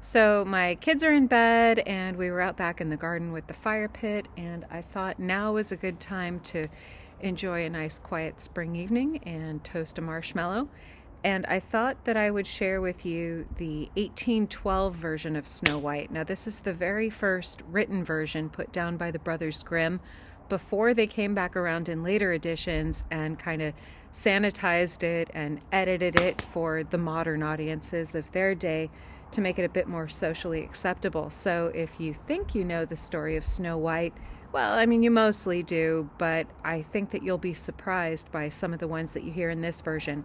So my kids are in bed and we were out back in the garden with the fire pit, and I thought now was a good time to enjoy a nice quiet spring evening and toast a marshmallow. And I thought that I would share with you the 1812 version of Snow White. Now, this is the very first written version put down by the Brothers Grimm before they came back around in later editions and kind of sanitized it and edited it for the modern audiences of their day to make it a bit more socially acceptable. So if you think you know the story of Snow White, well, I mean, you mostly do, but I think that you'll be surprised by some of the ones that you hear in this version.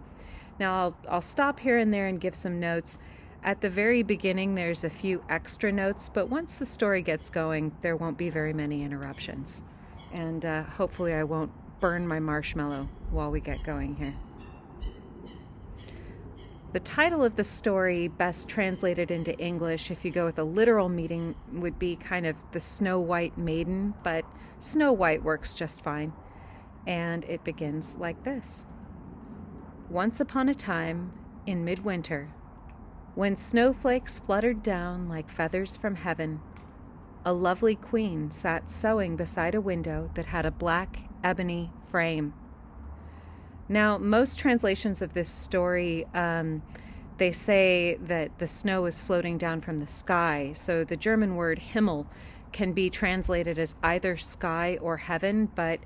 Now, I'll stop here and there and give some notes. At the very beginning, there's a few extra notes, but once the story gets going, there won't be very many interruptions. And hopefully I won't burn my marshmallow while we get going here. The title of the story, best translated into English, if you go with a literal meaning, would be kind of The Snow White Maiden, but Snow White works just fine. And it begins like this. Once upon a time, in midwinter, when snowflakes fluttered down like feathers from heaven, a lovely queen sat sewing beside a window that had a black ebony frame. Now, most translations of this story, they say that the snow is floating down from the sky. So the German word Himmel can be translated as either sky or heaven, but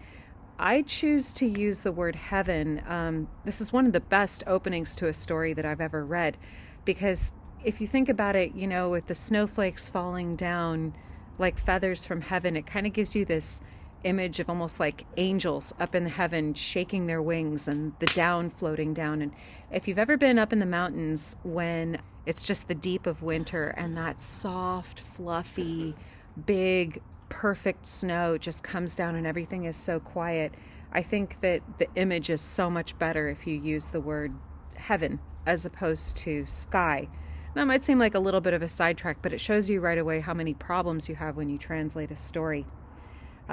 I choose to use the word heaven. This is one of the best openings to a story that I've ever read, because if you think about it, you know, with the snowflakes falling down like feathers from heaven, it kind of gives you this image of almost like angels up in heaven shaking their wings and the down floating down. And if you've ever been up in the mountains when it's just the deep of winter and that soft, fluffy, big, perfect snow just comes down and everything is so quiet, I think that the image is so much better if you use the word heaven as opposed to sky. That might seem like a little bit of a sidetrack, but it shows you right away how many problems you have when you translate a story.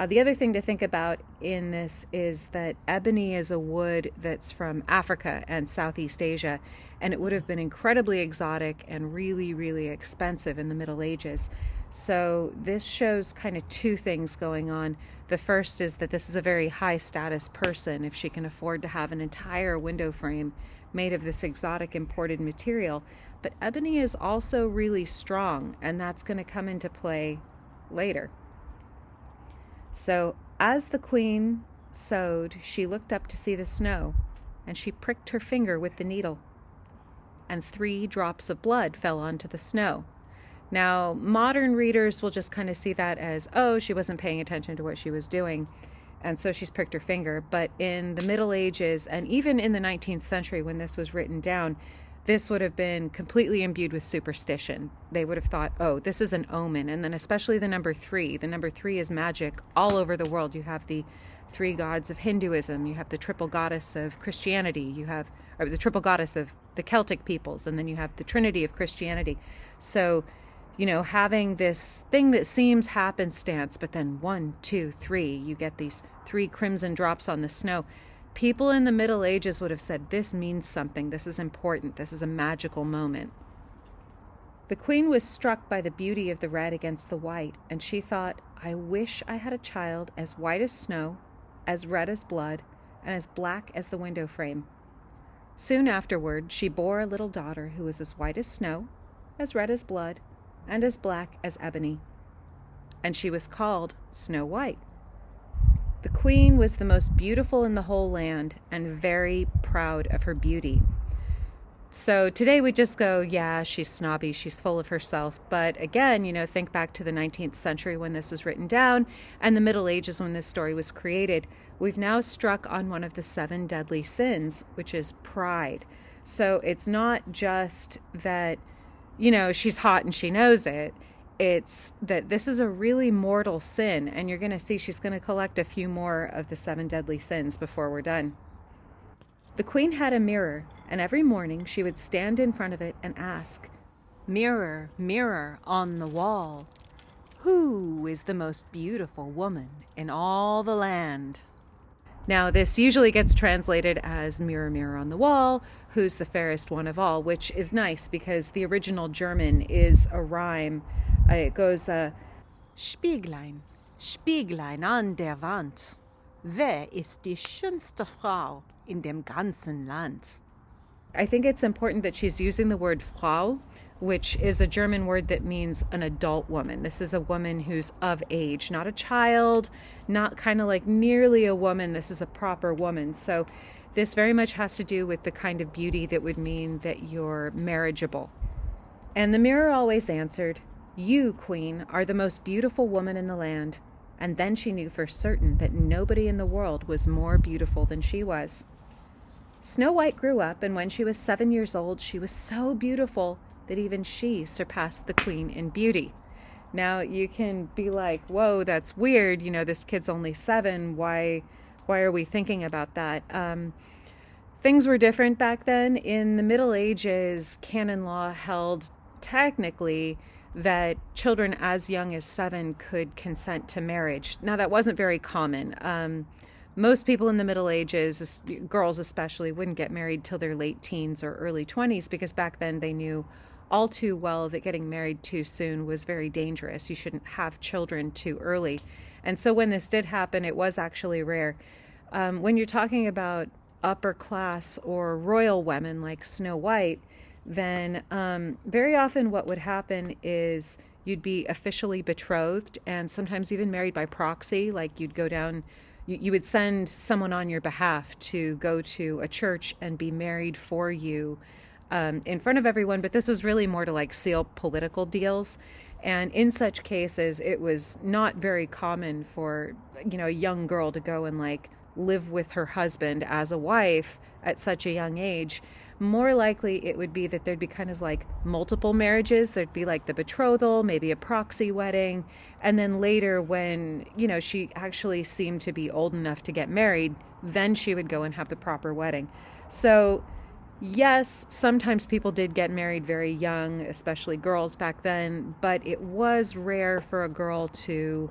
The other thing to think about in this is that ebony is a wood that's from Africa and Southeast Asia, and it would have been incredibly exotic and really, really expensive in the Middle Ages. So this shows kind of two things going on. The first is that this is a very high status person if she can afford to have an entire window frame made of this exotic imported material. But ebony is also really strong, and that's going to come into play later. So as the queen sewed, she looked up to see the snow, and she pricked her finger with the needle, and 3 drops of blood fell onto the snow. Now, modern readers will just kind of see that as, oh, she wasn't paying attention to what she was doing, and so she's pricked her finger. But in the Middle Ages, and even in the 19th century when this was written down, this would have been completely imbued with superstition. They would have thought, oh, this is an omen. And then especially the number 3. The number 3 is magic all over the world. You have the 3 gods of Hinduism. You have the triple goddess of Christianity. You have the triple goddess of the Celtic peoples. And then you have the Trinity of Christianity. So, you know, having this thing that seems happenstance, but then 1, 2, 3, you get these 3 crimson drops on the snow. People in the Middle Ages would have said, this means something, this is important, this is a magical moment. The queen was struck by the beauty of the red against the white, and she thought, I wish I had a child as white as snow, as red as blood, and as black as the window frame. Soon afterward, she bore a little daughter who was as white as snow, as red as blood, and as black as ebony. And she was called Snow White. The queen was the most beautiful in the whole land and very proud of her beauty. So today we just go, yeah, she's snobby, she's full of herself. But again, you know, think back to the 19th century when this was written down and the Middle Ages when this story was created. We've now struck on one of the 7 deadly sins, which is pride. So it's not just that, you know, she's hot and she knows it. It's that this is a really mortal sin, and you're going to see she's going to collect a few more of the 7 deadly sins before we're done. The queen had a mirror, and every morning she would stand in front of it and ask, Mirror, mirror on the wall, who is the most beautiful woman in all the land? Now, this usually gets translated as mirror, mirror on the wall, who's the fairest one of all, which is nice because the original German is a rhyme. It goes, Spieglein, Spieglein an der Wand, wer ist die schönste Frau in dem ganzen Land? I think it's important that she's using the word Frau, which is a German word that means an adult woman. This is a woman who's of age, not a child, not kind of like nearly a woman. This is a proper woman. So this very much has to do with the kind of beauty that would mean that you're marriageable. And the mirror always answered, "You, queen, are the most beautiful woman in the land." And then she knew for certain that nobody in the world was more beautiful than she was. Snow White grew up, and when she was 7 years old, she was so beautiful that even she surpassed the queen in beauty. Now, you can be like, whoa, that's weird. You know, this kid's only 7. Why are we thinking about that? Things were different back then. In the Middle Ages, canon law held technically that children as young as 7 could consent to marriage. Now, that wasn't very common. Most people in the Middle Ages, girls especially, wouldn't get married till their late teens or early 20s because back then they knew all too well that getting married too soon was very dangerous. You shouldn't have children too early. And so when this did happen, it was actually rare. When you're talking about upper class or royal women like Snow White, then very often what would happen is you'd be officially betrothed and sometimes even married by proxy. Like you'd go down, you would send someone on your behalf to go to a church and be married for you in front of everyone. But this was really more to like seal political deals. And in such cases, it was not very common for, a young girl to go and like live with her husband as a wife at such a young age. More likely it would be that there'd be kind of like multiple marriages. There'd be like the betrothal, maybe a proxy wedding. And then later when, she actually seemed to be old enough to get married, then she would go and have the proper wedding. So yes, sometimes people did get married very young, especially girls back then, but it was rare for a girl to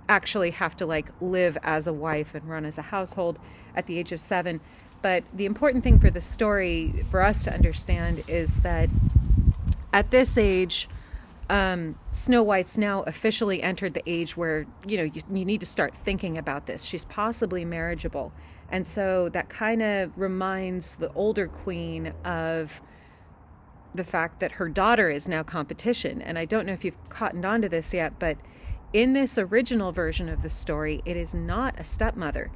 actually have to like live as a wife and run as a household at the age of 7. But the important thing for the story for us to understand is that at this age, Snow White's now officially entered the age where, you need to start thinking about this. She's possibly marriageable. And so that kind of reminds the older queen of the fact that her daughter is now competition. And I don't know if you've cottoned on to this yet, but in this original version of the story, it is not a stepmother.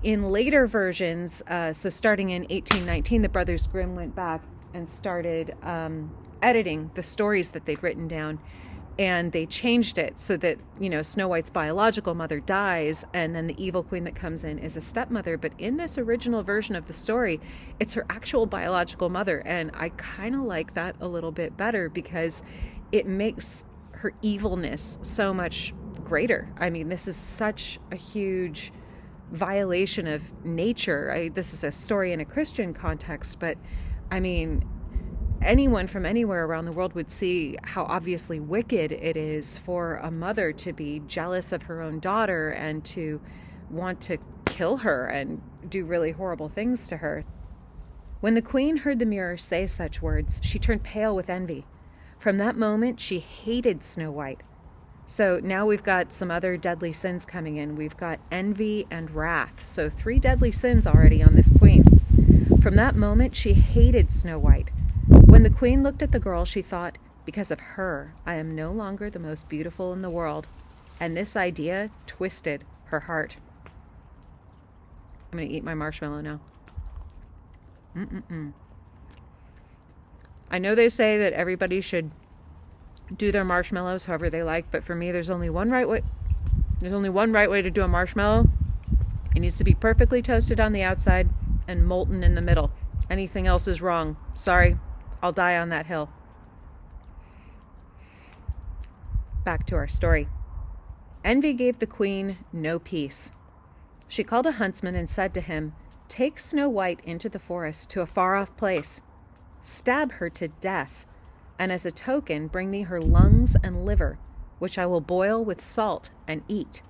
In later versions, so starting in 1819, the Brothers Grimm went back and started editing the stories that they'd written down. And they changed it so that, Snow White's biological mother dies and then the evil queen that comes in is a stepmother. But in this original version of the story, it's her actual biological mother. And I kind of like that a little bit better because it makes her evilness so much greater. I mean, this is such a huge violation of nature. This is a story in a Christian context, but I mean, anyone from anywhere around the world would see how obviously wicked it is for a mother to be jealous of her own daughter and to want to kill her and do really horrible things to her. When the queen heard the mirror say such words, she turned pale with envy. From that moment, she hated Snow White. So now we've got some other deadly sins coming in. We've got envy and wrath. So 3 deadly sins already on this queen. From that moment, she hated Snow White. When the queen looked at the girl, she thought, because of her, I am no longer the most beautiful in the world. And this idea twisted her heart. I'm going to eat my marshmallow now. I know they say that everybody should do their marshmallows however they like, but for me, there's only one right way. There's only one right way to do a marshmallow. It needs to be perfectly toasted on the outside and molten in the middle. Anything else is wrong. Sorry, I'll die on that hill. Back to our story. Envy gave the queen no peace. She called a huntsman and said to him, "Take Snow White into the forest to a far-off place. Stab her to death, and as a token bring me her lungs and liver, which I will boil with salt and eat."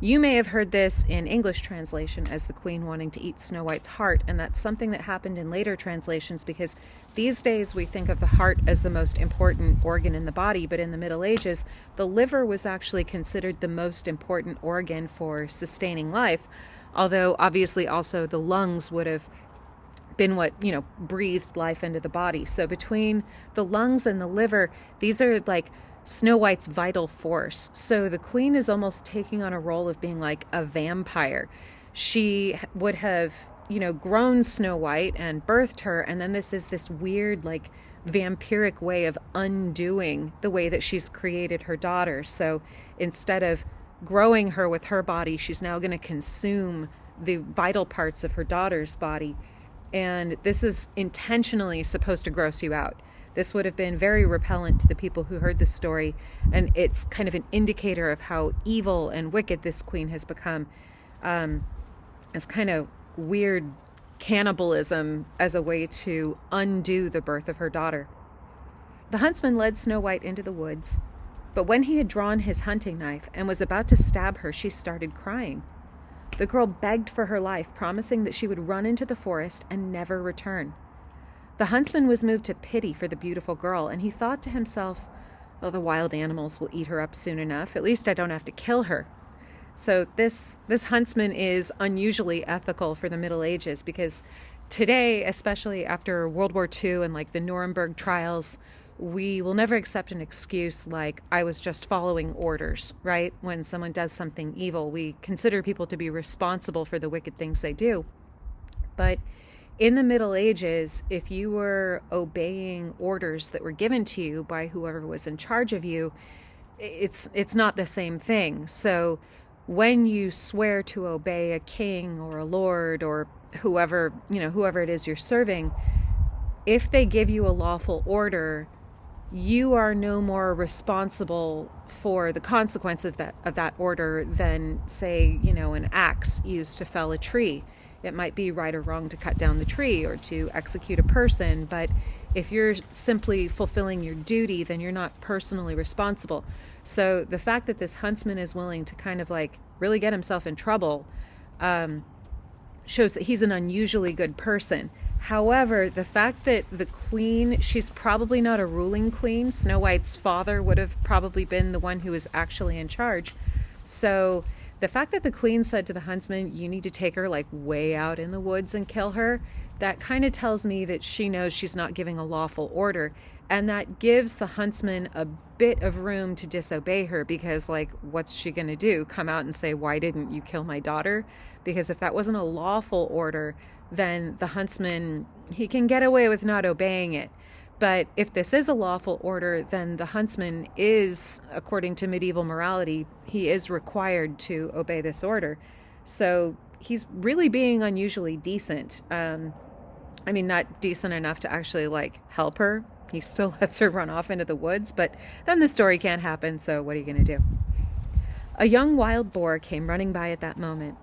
You may have heard this in English translation as the queen wanting to eat Snow White's heart, and that's something that happened in later translations because these days we think of the heart as the most important organ in the body, but in the Middle Ages, the liver was actually considered the most important organ for sustaining life, although obviously also the lungs would have been what, breathed life into the body. So between the lungs and the liver, these are like Snow White's vital force. So the queen is almost taking on a role of being like a vampire. She would have, grown Snow White and birthed her, and then this is this weird, like, vampiric way of undoing the way that she's created her daughter. So instead of growing her with her body, she's now going to consume the vital parts of her daughter's body. And this is intentionally supposed to gross you out. This would have been very repellent to the people who heard this story, and it's kind of an indicator of how evil and wicked this queen has become. It's kind of weird cannibalism as a way to undo the birth of her daughter. The huntsman led Snow White into the woods, but when he had drawn his hunting knife and was about to stab her, she started crying. The girl begged for her life, promising that she would run into the forest and never return. The huntsman was moved to pity for the beautiful girl, and he thought to himself, "Oh, the wild animals will eat her up soon enough. At least I don't have to kill her." So this huntsman is unusually ethical for the Middle Ages, because today, especially after World War II and like the Nuremberg trials, we will never accept an excuse like, "I was just following orders," right? When someone does something evil, we consider people to be responsible for the wicked things they do. But in the Middle Ages, if you were obeying orders that were given to you by whoever was in charge of you, it's not the same thing. So when you swear to obey a king or a lord or whoever it is you're serving, if they give you a lawful order, you are no more responsible for the consequence of that order than, say, an axe used to fell a tree. It might be right or wrong to cut down the tree or to execute a person, but if you're simply fulfilling your duty, then you're not personally responsible. So the fact that this huntsman is willing to kind of like really get himself in trouble shows that he's an unusually good person. However, the fact that the queen, she's probably not a ruling queen. Snow White's father would have probably been the one who was actually in charge. So the fact that the queen said to the huntsman, "You need to take her like way out in the woods and kill her," that kind of tells me that she knows she's not giving a lawful order. And that gives the huntsman a bit of room to disobey her, because like, what's she going to do? Come out and say, "Why didn't you kill my daughter?" Because if that wasn't a lawful order, then the huntsman, he can get away with not obeying it. But if this is a lawful order, then the huntsman is, according to medieval morality, he is required to obey this order. So he's really being unusually decent. Not decent enough to actually like help her. He still lets her run off into the woods, but then the story can't happen, so what are you going to do? A young wild boar came running by at that moment.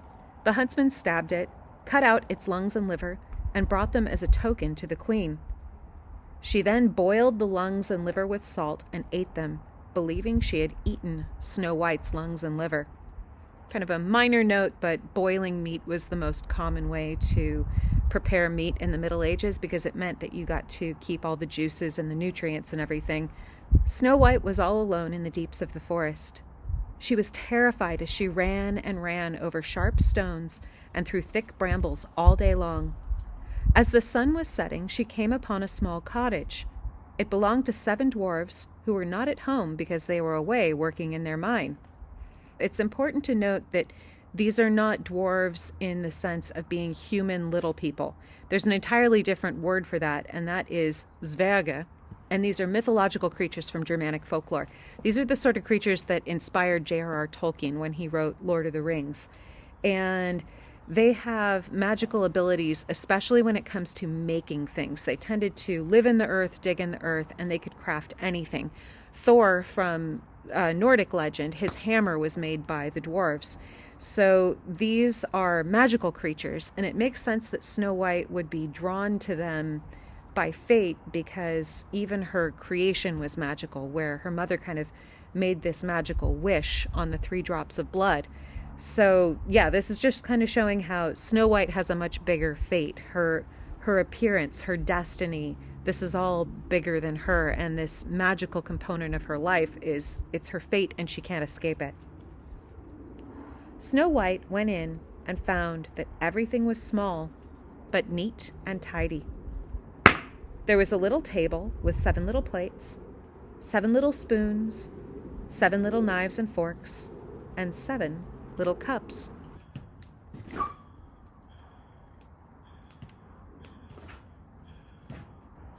The huntsman stabbed it, cut out its lungs and liver, and brought them as a token to the queen. She then boiled the lungs and liver with salt and ate them, believing she had eaten Snow White's lungs and liver. Kind of a minor note, but boiling meat was the most common way to prepare meat in the Middle Ages, because it meant that you got to keep all the juices and the nutrients and everything. Snow White was all alone in the deeps of the forest. She was terrified as she ran and ran over sharp stones and through thick brambles all day long. As the sun was setting, she came upon a small cottage. It belonged to 7 dwarves who were not at home because they were away working in their mine. It's important to note that these are not dwarves in the sense of being human little people. There's an entirely different word for that, and that is Zwerge. And these are mythological creatures from Germanic folklore. These are the sort of creatures that inspired J.R.R. Tolkien when he wrote Lord of the Rings. And they have magical abilities, especially when it comes to making things. They tended to live in the earth, dig in the earth, and they could craft anything. Thor, from Nordic legend, his hammer was made by the dwarves. So these are magical creatures, and it makes sense that Snow White would be drawn to them by fate, because even her creation was magical, where her mother kind of made this magical wish on the 3 drops of blood. So yeah, this is just kind of showing how Snow White has a much bigger fate. Her appearance, her destiny, this is all bigger than her, and this magical component of her life it's her fate and she can't escape it. Snow White went in and found that everything was small, but neat and tidy. There was a little table with 7 little plates, 7 little spoons, 7 little knives and forks, and 7 little cups.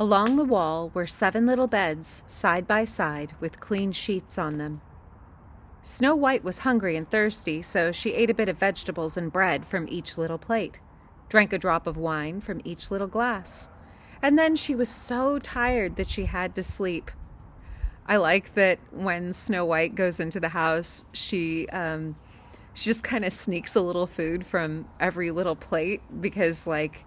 Along the wall were 7 little beds, side by side, with clean sheets on them. Snow White was hungry and thirsty, so she ate a bit of vegetables and bread from each little plate, drank a drop of wine from each little glass, and then she was so tired that she had to sleep. I like that when Snow White goes into the house, she just kind of sneaks a little food from every little plate because, like,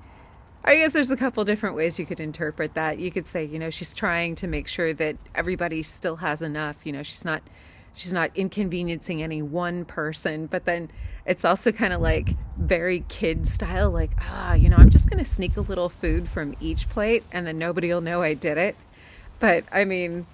I guess there's a couple different ways you could interpret that. You could say, she's trying to make sure that everybody still has enough. She's not inconveniencing any one person, but then it's also kind of like very kid style, like, I'm just going to sneak a little food from each plate and then nobody will know I did it. But I mean,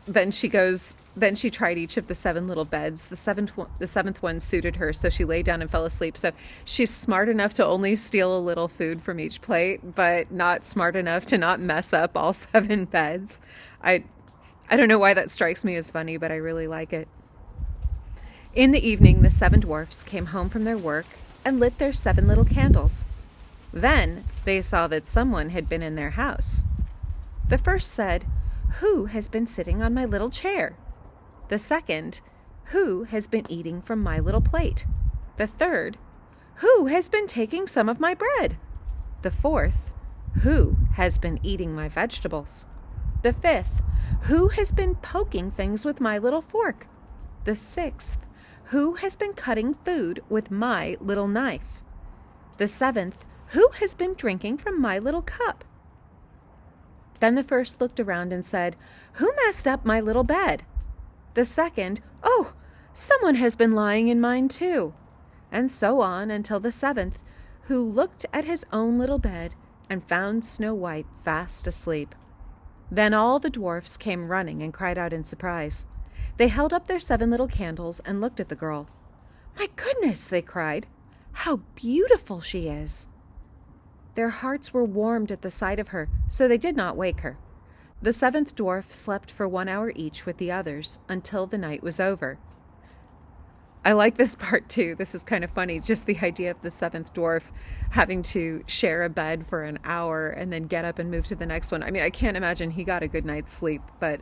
then she tried each of the 7 little beds. The seventh one suited her, so she lay down and fell asleep. So she's smart enough to only steal a little food from each plate, but not smart enough to not mess up all 7 beds. I don't know why that strikes me as funny, but I really like it. In the evening, the 7 dwarfs came home from their work and lit their 7 little candles. Then they saw that someone had been in their house. The first said, "Who has been sitting on my little chair?" The second, "Who has been eating from my little plate?" The third, "Who has been taking some of my bread?" The fourth, "Who has been eating my vegetables?" The fifth, "Who has been poking things with my little fork?" The sixth, "Who has been cutting food with my little knife?" The seventh, "Who has been drinking from my little cup?" Then the first looked around and said, "Who messed up my little bed?" The second, "Oh, someone has been lying in mine too." And so on until the 7th, who looked at his own little bed and found Snow White fast asleep. Then all the dwarfs came running and cried out in surprise. They held up their 7 little candles and looked at the girl. "My goodness," they cried, "how beautiful she is!" Their hearts were warmed at the sight of her, so they did not wake her. The 7th dwarf slept for 1 hour each with the others until the night was over. I like this part too. This is kind of funny. Just the idea of the 7th dwarf having to share a bed for an hour and then get up and move to the next one. I mean, I can't imagine he got a good night's sleep, but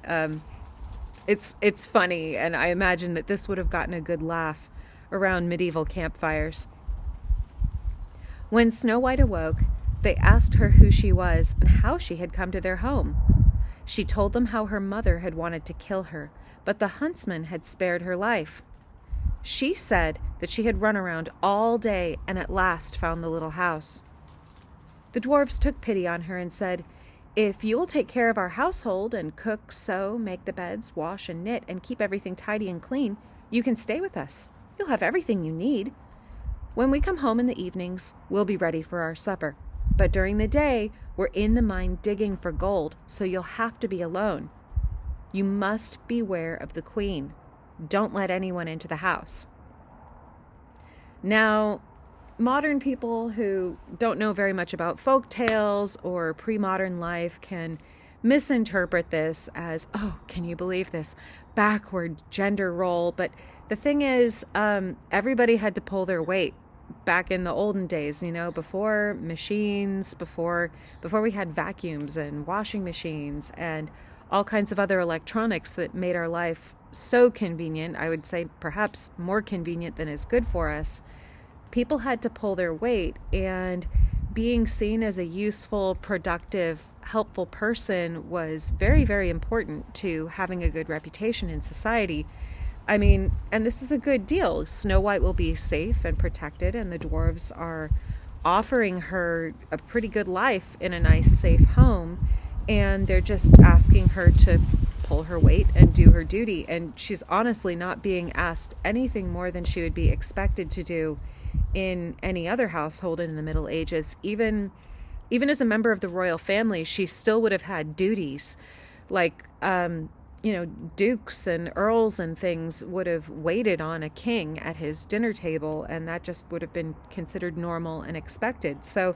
it's funny, and I imagine that this would have gotten a good laugh around medieval campfires. When Snow White awoke, they asked her who she was and how she had come to their home. She told them how her mother had wanted to kill her, but the huntsman had spared her life. She said that she had run around all day and at last found the little house. The dwarves took pity on her and said, "If you will take care of our household and cook, sew, make the beds, wash and knit, and keep everything tidy and clean, you can stay with us. You'll have everything you need. When we come home in the evenings, we'll be ready for our supper. But during the day, we're in the mine digging for gold, so you'll have to be alone. You must beware of the queen. Don't let anyone into the house." Now, modern people who don't know very much about folk tales or pre-modern life can misinterpret this as, "Oh, can you believe this? Backward gender role." But the thing is, everybody had to pull their weight back in the olden days, before machines, before we had vacuums and washing machines and all kinds of other electronics that made our life so convenient. I would say perhaps more convenient than is good for us. People had to pull their weight, and being seen as a useful, productive, helpful person was very, very important to having a good reputation in society. I mean, and this is a good deal. Snow White will be safe and protected, and the dwarves are offering her a pretty good life in a nice, safe home, and they're just asking her to pull her weight and do her duty. And she's honestly not being asked anything more than she would be expected to do in any other household in the Middle Ages. Even as a member of the royal family, she still would have had duties like, dukes and earls and things would have waited on a king at his dinner table, and that just would have been considered normal and expected. So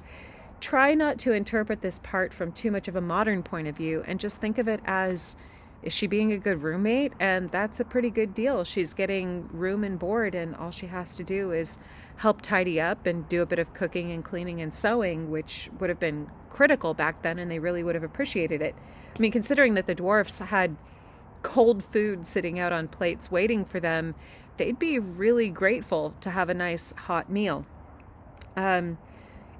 try not to interpret this part from too much of a modern point of view and just think of it as, is she being a good roommate? And that's a pretty good deal. She's getting room and board, and all she has to do is help tidy up and do a bit of cooking and cleaning and sewing, which would have been critical back then, and they really would have appreciated it. I mean, considering that the dwarfs had cold food sitting out on plates waiting for them, they'd be really grateful to have a nice hot meal.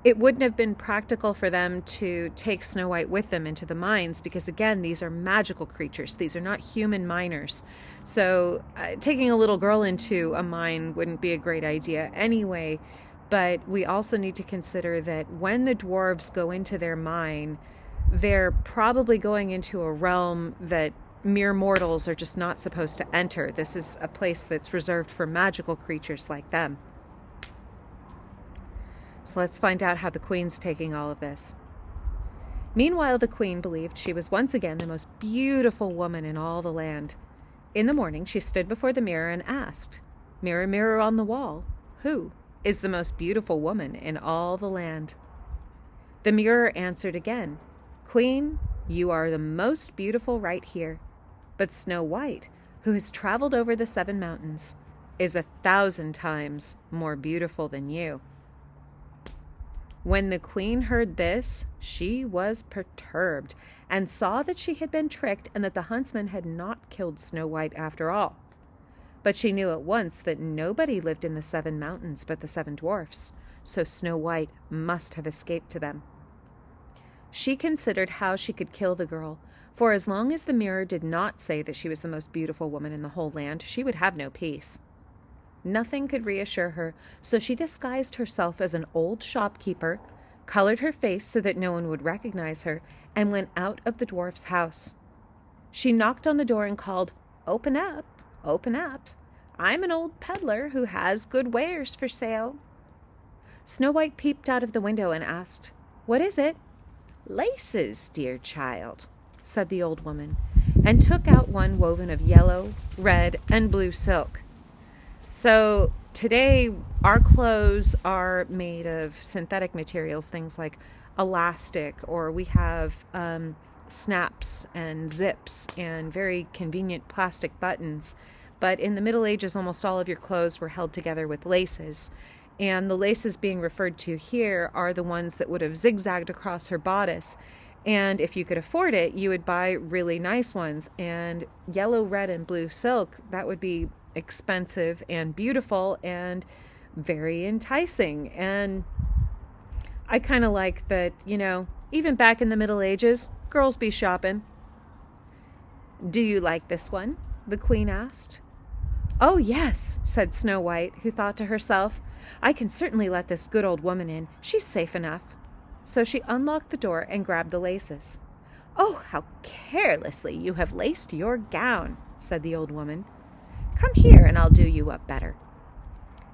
It wouldn't have been practical for them to take Snow White with them into the mines because, again, these are magical creatures. These are not human miners. So taking a little girl into a mine wouldn't be a great idea anyway. But we also need to consider that when the dwarves go into their mine, they're probably going into a realm that mere mortals are just not supposed to enter. This is a place that's reserved for magical creatures like them. So let's find out how the queen's taking all of this. Meanwhile, the queen believed she was once again the most beautiful woman in all the land. In the morning, she stood before the mirror and asked, "Mirror, mirror on the wall, who is the most beautiful woman in all the land?" The mirror answered again, "Queen, you are the most beautiful right here. But Snow White, who has traveled over the 7 mountains, is 1,000 times more beautiful than you." When the queen heard this, she was perturbed and saw that she had been tricked and that the huntsman had not killed Snow White after all. But she knew at once that nobody lived in the 7 mountains but the 7 dwarfs, so Snow White must have escaped to them. She considered how she could kill the girl, for as long as the mirror did not say that she was the most beautiful woman in the whole land, she would have no peace. Nothing could reassure her, so she disguised herself as an old shopkeeper, colored her face so that no one would recognize her, and went out of the dwarf's house. She knocked on the door and called, "Open up, open up. I'm an old peddler who has good wares for sale." Snow White peeped out of the window and asked, "What is it?" "Laces, dear child," said the old woman, and took out one woven of yellow, red, and blue silk. So today, our clothes are made of synthetic materials, things like elastic, or we have snaps and zips and very convenient plastic buttons. But in the Middle Ages, almost all of your clothes were held together with laces. And the laces being referred to here are the ones that would have zigzagged across her bodice. And if you could afford it, you would buy really nice ones. And yellow, red, and blue silk, that would be expensive and beautiful and very enticing. And I kind of like that, even back in the Middle Ages, girls be shopping. "Do you like this one?" the queen asked. "Oh, yes," said Snow White, who thought to herself, "I can certainly let this good old woman in. She's safe enough." So she unlocked the door and grabbed the laces. "Oh, how carelessly you have laced your gown," said the old woman. "Come here and I'll do you up better."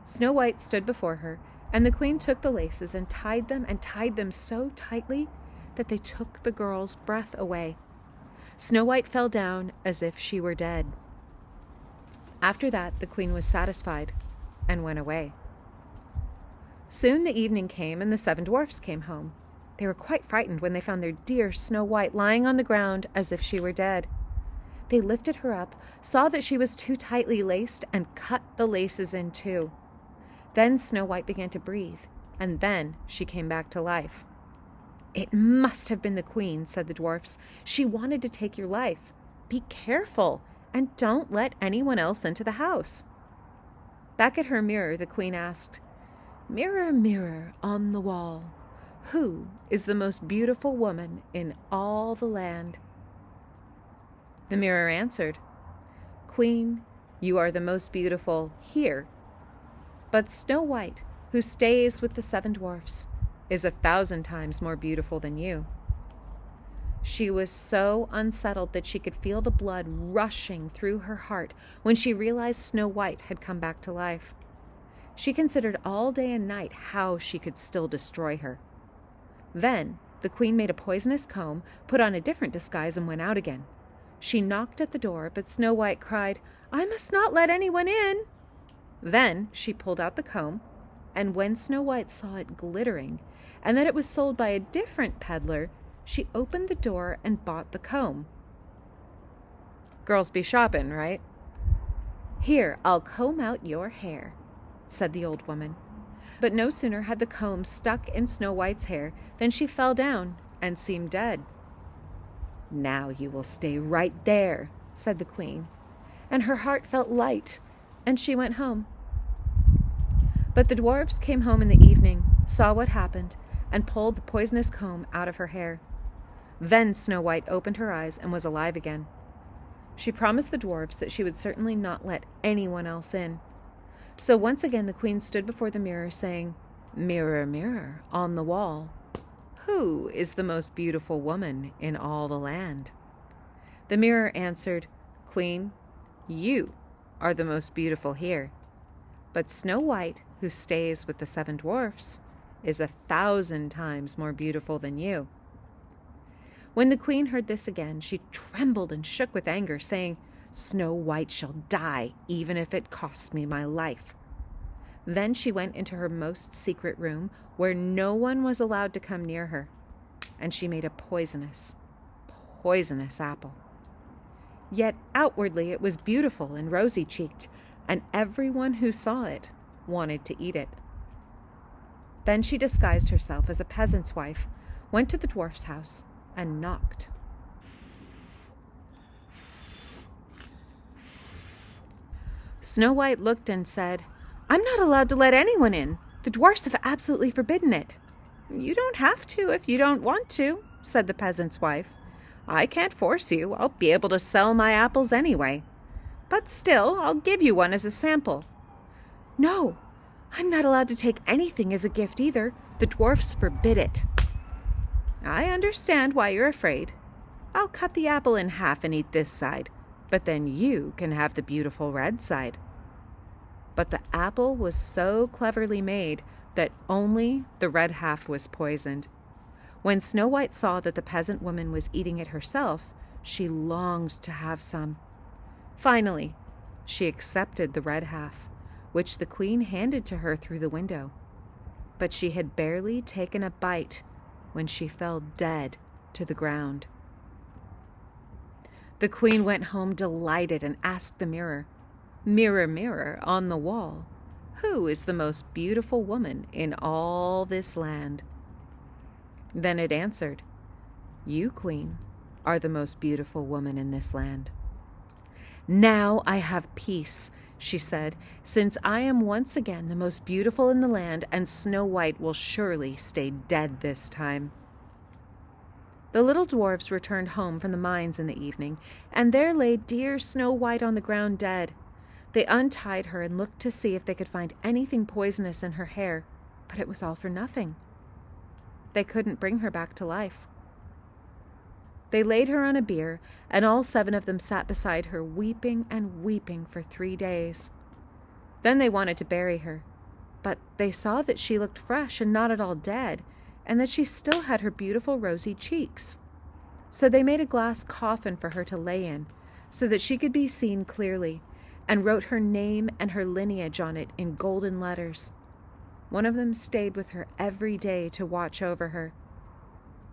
Snow White stood before her, and the queen took the laces and tied them so tightly that they took the girl's breath away. Snow White fell down as if she were dead. After that, the queen was satisfied and went away. Soon the evening came, and the 7 dwarfs came home. They were quite frightened when they found their dear Snow White lying on the ground as if she were dead. They lifted her up, saw that she was too tightly laced, and cut the laces in 2. Then Snow White began to breathe, and then she came back to life. "It must have been the queen," said the dwarfs. "She wanted to take your life. Be careful, and don't let anyone else into the house." Back at her mirror, the queen asked, "Mirror, mirror on the wall, who is the most beautiful woman in all the land?" The mirror answered, "Queen, you are the most beautiful here. But Snow White, who stays with the 7 dwarfs, is 1,000 times more beautiful than you." She was so unsettled that she could feel the blood rushing through her heart when she realized Snow White had come back to life. She considered all day and night how she could still destroy her. Then the queen made a poisonous comb, put on a different disguise, and went out again. She knocked at the door, but Snow White cried, "I must not let anyone in." Then she pulled out the comb, and when Snow White saw it glittering, and that it was sold by a different peddler, she opened the door and bought the comb. Girls be shopping, right? "Here, I'll comb out your hair," said the old woman. But no sooner had the comb stuck in Snow White's hair than she fell down and seemed dead. "Now you will stay right there," said the queen, and her heart felt light, and she went home. But the dwarves came home in the evening, saw what happened, and pulled the poisonous comb out of her hair. Then Snow White opened her eyes and was alive again. She promised the dwarves that she would certainly not let anyone else in. So once again the queen stood before the mirror, saying, "Mirror, mirror on the wall, who is the most beautiful woman in all the land?" The mirror answered, "Queen, you are the most beautiful here. But Snow White, who stays with the 7 dwarfs, is 1,000 times more beautiful than you." When the queen heard this again, she trembled and shook with anger, saying, "Snow White shall die, even if it costs me my life." Then she went into her most secret room, where no one was allowed to come near her, and she made a poisonous apple. Yet outwardly it was beautiful and rosy-cheeked, and everyone who saw it wanted to eat it. Then she disguised herself as a peasant's wife, went to the dwarf's house, and knocked. Snow White looked and said, "I'm not allowed to let anyone in. The dwarfs have absolutely forbidden it." "You don't have to if you don't want to," said the peasant's wife. "I can't force you. I'll be able to sell my apples anyway. But still, I'll give you one as a sample." "No, I'm not allowed to take anything as a gift either. The dwarfs forbid it." "I understand why you're afraid. I'll cut the apple in half and eat this side, but then you can have the beautiful red side." But the apple was so cleverly made that only the red half was poisoned. When Snow White saw that the peasant woman was eating it herself, she longed to have some. Finally, she accepted the red half, which the queen handed to her through the window. But she had barely taken a bite when she fell dead to the ground. The queen went home delighted and asked the mirror, "Mirror, mirror on the wall, who is the most beautiful woman in all this land?" Then it answered, "You, queen, are the most beautiful woman in this land." "Now I have peace," she said, "since I am once again the most beautiful in the land, and Snow White will surely stay dead this time." The little dwarfs returned home from the mines in the evening, and there lay dear Snow White on the ground dead. They untied her and looked to see if they could find anything poisonous in her hair, but it was all for nothing. They couldn't bring her back to life. They laid her on a bier, and all 7 of them sat beside her, weeping and weeping for 3 days. Then they wanted to bury her, but they saw that she looked fresh and not at all dead, and that she still had her beautiful rosy cheeks. So they made a glass coffin for her to lay in, so that she could be seen clearly, and wrote her name and her lineage on it in golden letters. One of them stayed with her every day to watch over her.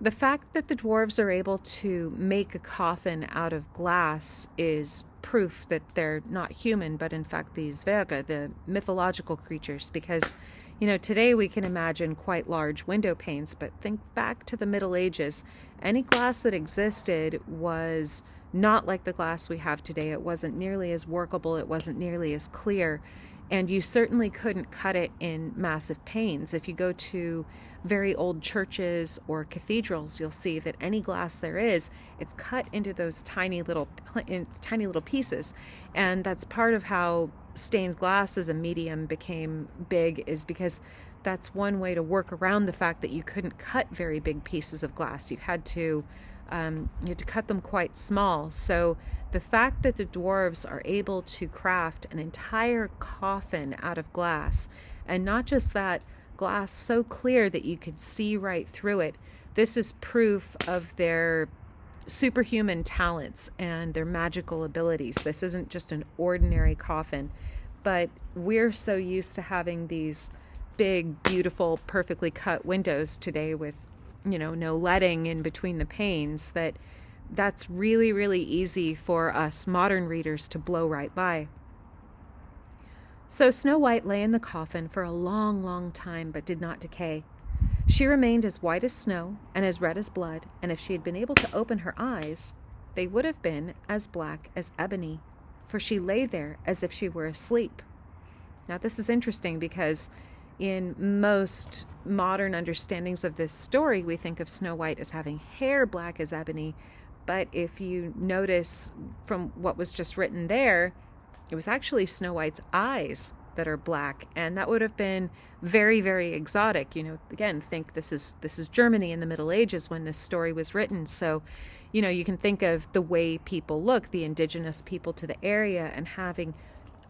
The fact that the dwarves are able to make a coffin out of glass is proof that they're not human, but in fact these Zwerge, the mythological creatures, because, today we can imagine quite large window panes, but think back to the Middle Ages. Any glass that existed was not like the glass we have today. It wasn't nearly as workable, it wasn't nearly as clear, and you certainly couldn't cut it in massive panes. If you go to very old churches or cathedrals, you'll see that any glass there is, it's cut into those tiny little pieces. And that's part of how stained glass as a medium became big, is because that's one way to work around the fact that you couldn't cut very big pieces of glass. You had to You had to cut them quite small. So the fact that the dwarves are able to craft an entire coffin out of glass, and not just that, glass so clear that you can see right through it, this is proof of their superhuman talents and their magical abilities. This isn't just an ordinary coffin, but we're so used to having these big, beautiful, perfectly cut windows today with, no leading in between the panes, that's really, really easy for us modern readers to blow right by. So Snow White lay in the coffin for a long, long time, but did not decay. She remained as white as snow and as red as blood, and if she had been able to open her eyes, they would have been as black as ebony, for she lay there as if she were asleep. Now, this is interesting because in most modern understandings of this story, we think of Snow White as having hair black as ebony, but if you notice from what was just written there, it was actually Snow White's eyes that are black, and that would have been very, very exotic. Again, think this is Germany in the Middle Ages when this story was written. So, you can think of the way people look, the indigenous people to the area, and having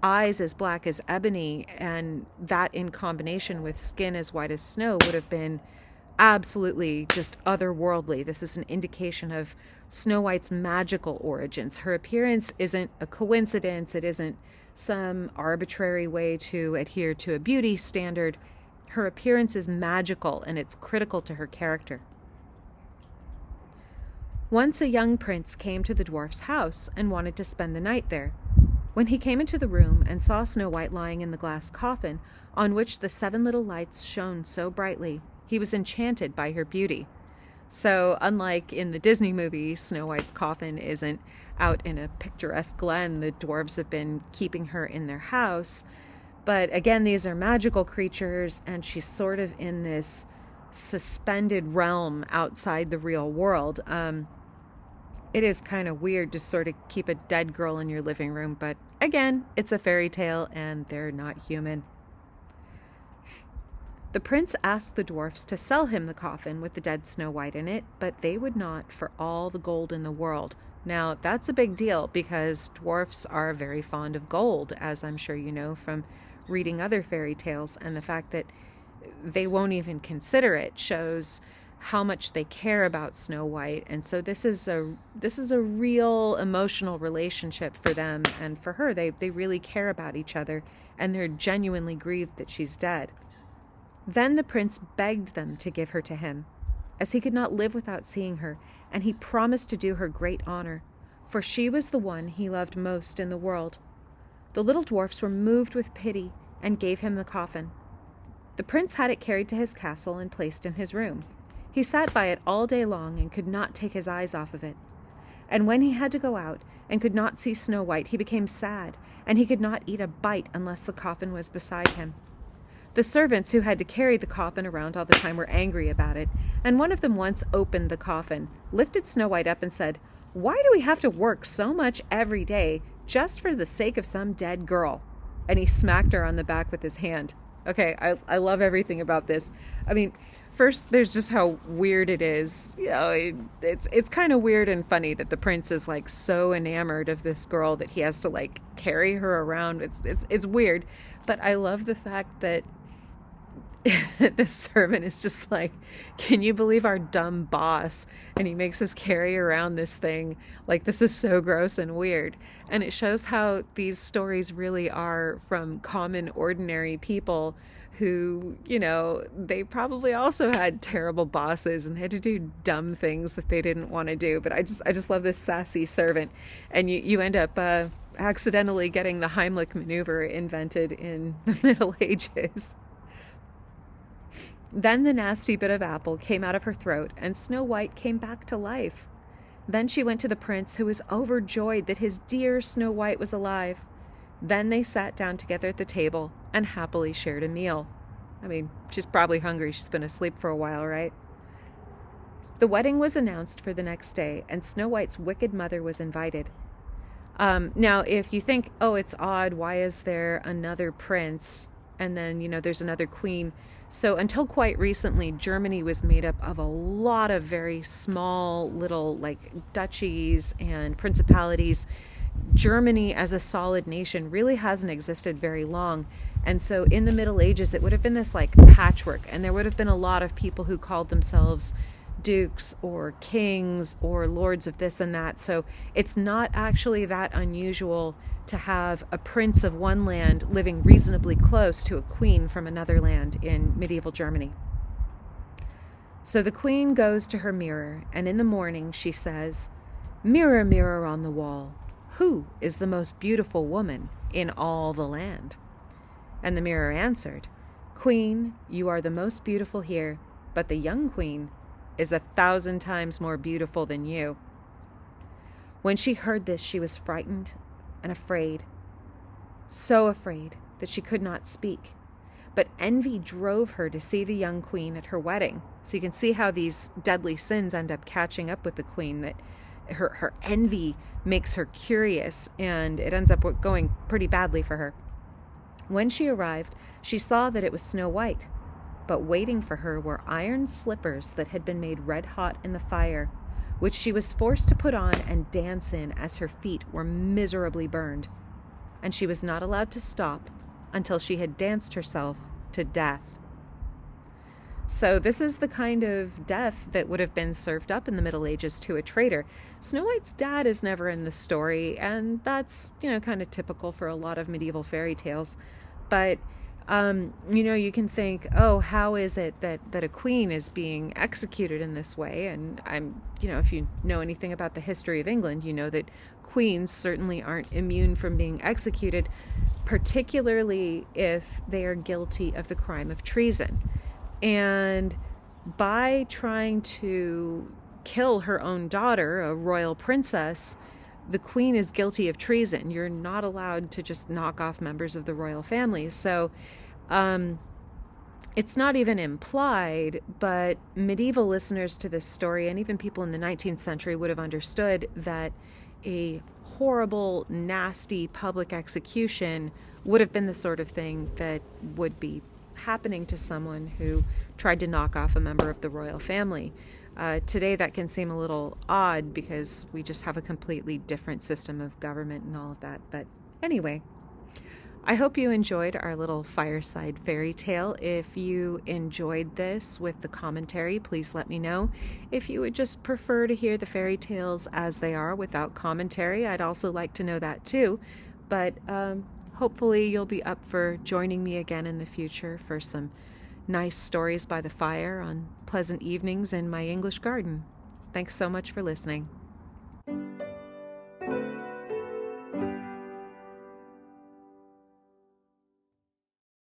eyes as black as ebony, and that in combination with skin as white as snow would have been absolutely just otherworldly. This is an indication of Snow White's magical origins. Her appearance isn't a coincidence. It isn't some arbitrary way to adhere to a beauty standard. Her appearance is magical, and it's critical to her character. Once a young prince came to the dwarf's house and wanted to spend the night there. When he came into the room and saw Snow White lying in the glass coffin, on which the 7 little lights shone so brightly, he was enchanted by her beauty. So, unlike in the Disney movie, Snow White's coffin isn't out in a picturesque glen. The dwarves have been keeping her in their house. But again, these are magical creatures, and she's sort of in this suspended realm outside the real world. It is kind of weird to sort of keep a dead girl in your living room, but again, it's a fairy tale, and they're not human. The prince asked the dwarfs to sell him the coffin with the dead Snow White in it, but they would not for all the gold in the world. Now, that's a big deal because dwarfs are very fond of gold, as I'm sure you know from reading other fairy tales, and the fact that they won't even consider it shows how much they care about Snow White. And so this is a real emotional relationship for them and for her. They really care about each other, and they're genuinely grieved that she's dead. Then the prince begged them to give her to him, as he could not live without seeing her, and he promised to do her great honor, for she was the one he loved most in the world. The little dwarfs were moved with pity and gave him the coffin. The prince had it carried to his castle and placed in his room. He sat by it all day long and could not take his eyes off of it. And when he had to go out and could not see Snow White, he became sad, and he could not eat a bite unless the coffin was beside him. The servants who had to carry the coffin around all the time were angry about it, and one of them once opened the coffin, lifted Snow White up and said, "Why do we have to work so much every day just for the sake of some dead girl?" And he smacked her on the back with his hand. Okay, I love everything about this. I mean, first, there's just how weird it is. It's kind of weird and funny that the prince is like so enamored of this girl that he has to like carry her around. It's weird, but I love the fact that the servant is just like, "Can you believe our dumb boss?" And he makes us carry around this thing. Like, this is so gross and weird. And it shows how these stories really are from common, ordinary people who, they probably also had terrible bosses and they had to do dumb things that they didn't want to do. But I just love this sassy servant. And you end up accidentally getting the Heimlich maneuver invented in the Middle Ages. Then the nasty bit of apple came out of her throat, and Snow White came back to life. Then she went to the prince, who was overjoyed that his dear Snow White was alive. Then they sat down together at the table and happily shared a meal. I mean, she's probably hungry. She's been asleep for a while, right? The wedding was announced for the next day, and Snow White's wicked mother was invited. Now, if you think, oh, it's odd, why is there another prince and then, there's another queen. So until quite recently, Germany was made up of a lot of very small little like duchies and principalities. Germany as a solid nation really hasn't existed very long. And so in the Middle Ages, it would have been this like patchwork, and there would have been a lot of people who called themselves dukes or kings or lords of this and that. So it's not actually that unusual to have a prince of one land living reasonably close to a queen from another land in medieval Germany. So the queen goes to her mirror, and in the morning she says, "Mirror, mirror on the wall, who is the most beautiful woman in all the land?" And the mirror answered, "Queen, you are the most beautiful here, but the young queen is 1,000 times more beautiful than you." When she heard this, she was frightened and afraid, so afraid that she could not speak. But envy drove her to see the young queen at her wedding. So you can see how these deadly sins end up catching up with the queen, that her envy makes her curious, and it ends up going pretty badly for her. When she arrived, she saw that it was Snow White, but waiting for her were iron slippers that had been made red hot in the fire, which she was forced to put on and dance in as her feet were miserably burned. And she was not allowed to stop until she had danced herself to death. So this is the kind of death that would have been served up in the Middle Ages to a traitor. Snow White's dad is never in the story, and that's, kind of typical for a lot of medieval fairy tales. But you can think, oh, how is it that a queen is being executed in this way? And if you know anything about the history of England, you know that queens certainly aren't immune from being executed, particularly if they are guilty of the crime of treason. And by trying to kill her own daughter, a royal princess, the queen is guilty of treason. You're not allowed to just knock off members of the royal family. So it's not even implied, but medieval listeners to this story, and even people in the 19th century, would have understood that a horrible, nasty public execution would have been the sort of thing that would be happening to someone who tried to knock off a member of the royal family. Today that can seem a little odd because we just have a completely different system of government and all of that. But anyway, I hope you enjoyed our little fireside fairy tale. If you enjoyed this with the commentary, please let me know. If you would just prefer to hear the fairy tales as they are without commentary, I'd also like to know that too. But hopefully you'll be up for joining me again in the future for some nice stories by the fire on pleasant evenings in my English garden. Thanks so much for listening.